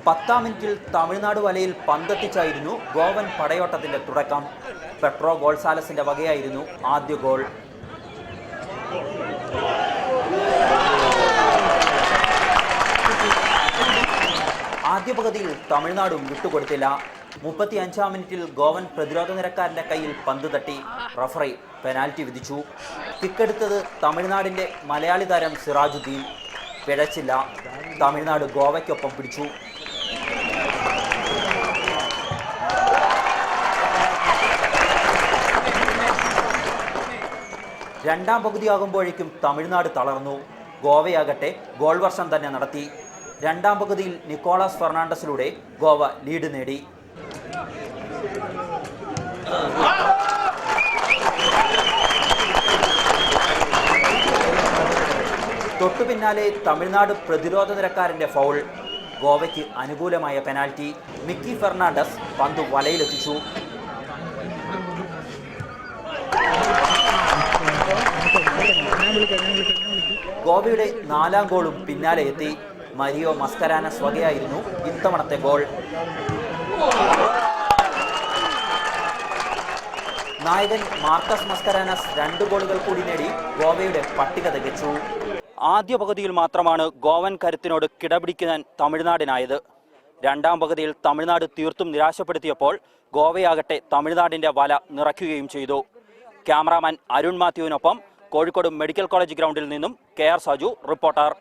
10ാം മിനിറ്റിൽ തമിഴ്നാട് വലയിൽ പന്തെത്തിച്ചായിരുന്നു ഗോവൻ പടയോട്ടത്തിന്റെ തുടക്കം. പെട്രോ ഗോൾസാലസിന്റെ വകയായിരുന്നു ആദ്യ ഗോൾ. ആദ്യ പകുതിയിൽ തമിഴ്നാടും വിട്ടുകൊടുത്തില്ല. 35ാം മിനിറ്റിൽ ഗോവൻ പ്രതിരോധ നിരക്കാരന്റെ കയ്യിൽ പന്ത് തട്ടി റഫറി പെനാൽറ്റി വിധിച്ചു. കിക്കെടുത്തത് തമിഴ്നാടിന്റെ മലയാളി താരം സിറാജുദ്ദീൻ. പിഴച്ചില്ല. തമിഴ്നാട് ഗോവയ്ക്കൊപ്പം പിടിച്ചു. രണ്ടാം പകുതിയാകുമ്പോഴേക്കും തമിഴ്നാട് തളർന്നു. ഗോവയാകട്ടെ ഗോൾ വർഷം തന്നെ നടത്തി. രണ്ടാം പകുതിയിൽ നിക്കോളാസ് ഫെർണാണ്ടസിലൂടെ ഗോവ ലീഡ് നേടി. തൊട്ടു പിന്നാലെ തമിഴ്നാട് പ്രതിരോധ നിരക്കാരന്റെ ഫൗൾ. ഗോവയ്ക്ക് അനുകൂലമായ പെനാൽറ്റി. മിക്കി ഫെർണാണ്ടസ് പന്ത് വലയിലെത്തിച്ചു. ഗോവയുടെ 4ാം ഗോളും പിന്നാലെ എത്തി. മരിയോ മസ്കരാനസ് വകയായിരുന്നു ഇത്തവണത്തെ ഗോൾ. നായകൻ മാർക്കസ് മസ്കരാനസ് 2 ഗോളുകൾ കൂടി നേടി ഗോവയുടെ പട്ടിക തികച്ചു. ആദ്യ പകുതിയിൽ മാത്രമാണ് ഗോവൻ കരുത്തിനോട് കിടപിടിക്കാൻ തമിഴ്നാടിനായത്. രണ്ടാം പകുതിയിൽ തമിഴ്നാട് തീർത്തും നിരാശപ്പെടുത്തിയപ്പോൾ ഗോവയാകട്ടെ തമിഴ്നാടിന്റെ വല നിറയ്ക്കുകയും ചെയ്തു. ക്യാമറാമാൻ അരുൺ മാത്യുവിനൊപ്പം കോഴിക്കോട് മെഡിക്കൽ കോളേജ് ഗ്രൗണ്ടിൽ നിന്നും KR സാജു, റിപ്പോർട്ടർ.